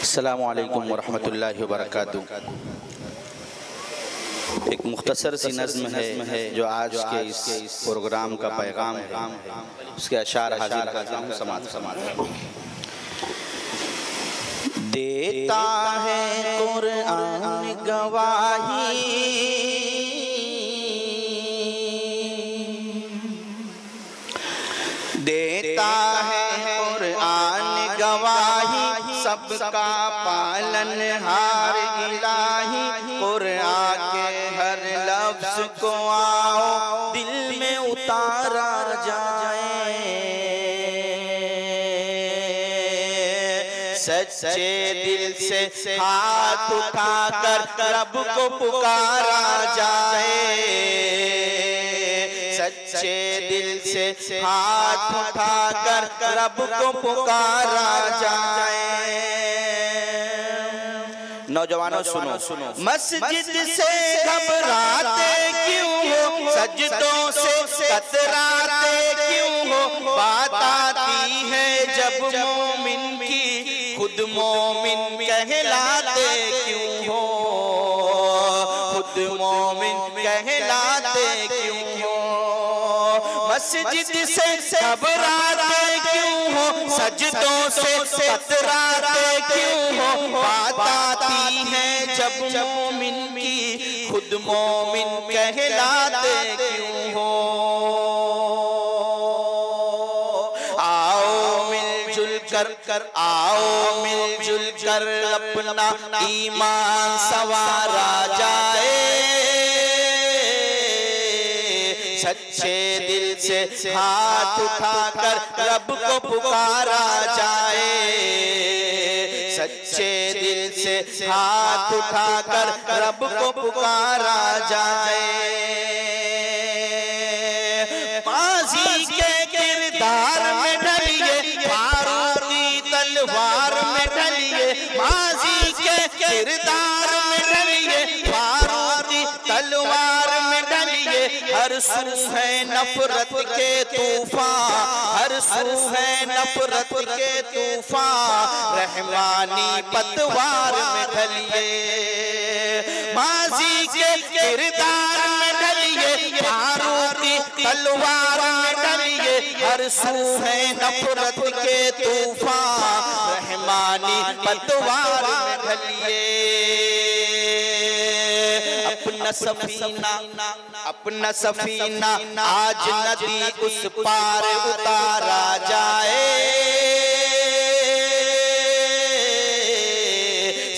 अस्सलामु अलैकुम वरहमतुल्लाहि वबरकातुहू। एक मुख्तसर सी नज़्म है जो आज के इस प्रोग्राम का पैगाम है, उसके अशार हाजिर करता हूँ। समात देता है कुरान गवाही, देता है कुरान गवाही, सबका पालनहार इलाही। कुरान के हर लफ्ज़ को आओ दिल में उतारा जाए, सच्चे दिल से हाथ उठाकर रब को पुकारा जाए, सच्चे दिल से हाथ उठाकर रब को पुकारा जाए। नौजवानों सुनो, मस्जिद से घबराते क्यों हो, सजदों से कतराते क्यों हो। बात आती है जब मोमिन की, खुद मोमिन कहलाते क्यों हो, खुद मोमिन कहलाते क्यों हो। मस्जिद से घबराते क्यों हो, सजदों से कतराते क्यों हो। बात आती है जब मोमिन की, खुद मोमिन कहलाते क्यों हो। आओ मिलजुल कर आओ मिलजुल कर अपना ईमान संवारा जाए, सच्चे दिल से हाथ उठाकर रब को पुकारा जाए, सच्चे दिल से हाथ उठाकर रब को पुकारा जाए। माज़ी के किरदार में ढलिए, फारूकी तलवार में ढलिए। माज़ी के किरदार में ढलिए, फारूकी तलवार में ढलिए। हर सू है नफरत के तूफान, हर सू है नफरत के तूफान। रहमानी पतवार में ढलिए, माज़ी के किरदार में ढलिए, फारूकी तलवार में ढलिए। हर सू है नफरत के तूफान, रहमानी पतवार में ढलिए। अपना सफीना आज नदी उस पार उतारा जाए,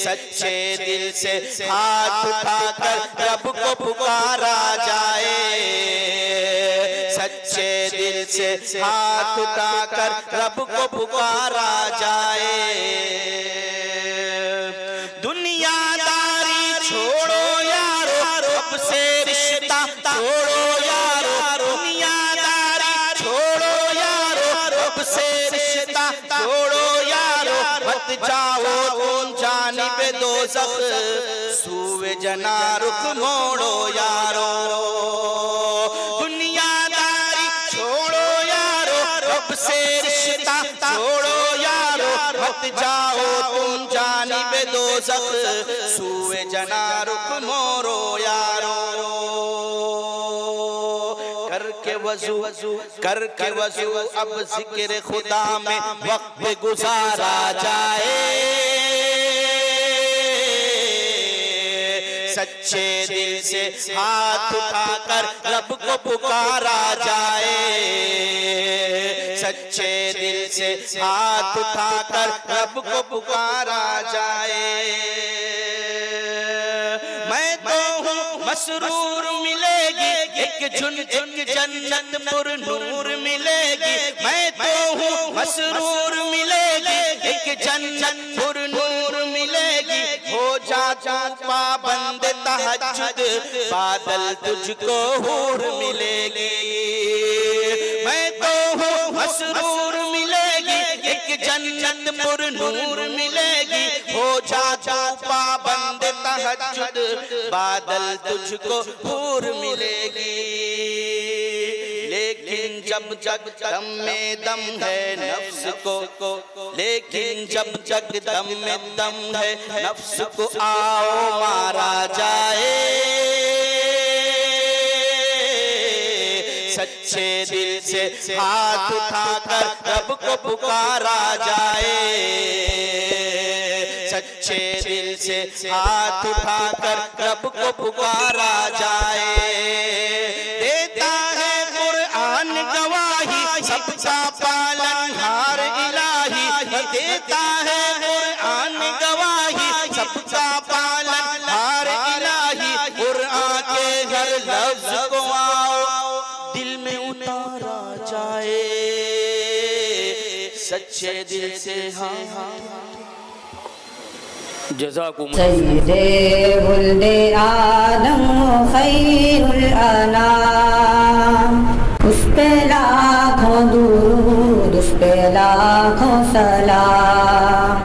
सच्चे दिल से हाथ उठाकर रब को पुकारा जाए, सच्चे दिल से हाथ उठाकर रब को पुकारा जाए। दुनियादारी छोड़ो यारो, रब से रिश्ता छोड़ो यारो। दुनियादारी छोड़ो यारो, रब से रिश्ता छोड़ो यारो। मत जाओ तुम जानिबे दोज़ख, सूए जना रुख मोड़ो यारो। दुनियादारी छोड़ो यारो, रब से रिश्ता छोड़ो यारो। मत जाओ तुम जानिबे दोज़ख, सूए जना रुख मोड़ो यारो। करके वज़ू अब जिक्र खुदा में वक्त गुजारा जाए, सच्चे दिल से हाथ उठाकर रब को पुकारा जाए, सच्चे दिल से हाथ उठाकर रब को पुकारा जाए। मैं तो हूँ मसरूर मिलेगी एक जन्नत पुर नूर मिलेगी। मैं तो हूँ मसरूर मिलेगी एक जन्नत पुर नूर मिलेगी। हो जा पाबंद तहज्जुद, बादल तुझको हूर मिलेगी। मैं तो हूँ मसरूर मिलेगी एक जन्नत पुर नूर मिलेगी। हो जा पाबंद तहज्जुद, बादल तुझको हूर मिलेगी। लेकिन जब जग दम में दम है नफ्स को, लेकिन जब जग दम में दम है नफ्स को आओ मारा जाए। सच्चे दिल से हाथ उठाकर रब को पुकारा जाए। सच्चे दिल से हाथ उठाकर रब को पुकारा जाए। देता है कुरान गवाही सबका पालनहार इलाही। देता है कुरान गवाही सबका पालनहार इलाही। कुरान के हर लफ्ज को आओ दिल में उतारा जाए। सच्चे दिल से हाँ सय्यदे वुल्दे आदम खैरुल अनाम, उस पे लाखों दुरूद, उस पे लाखों सलाम।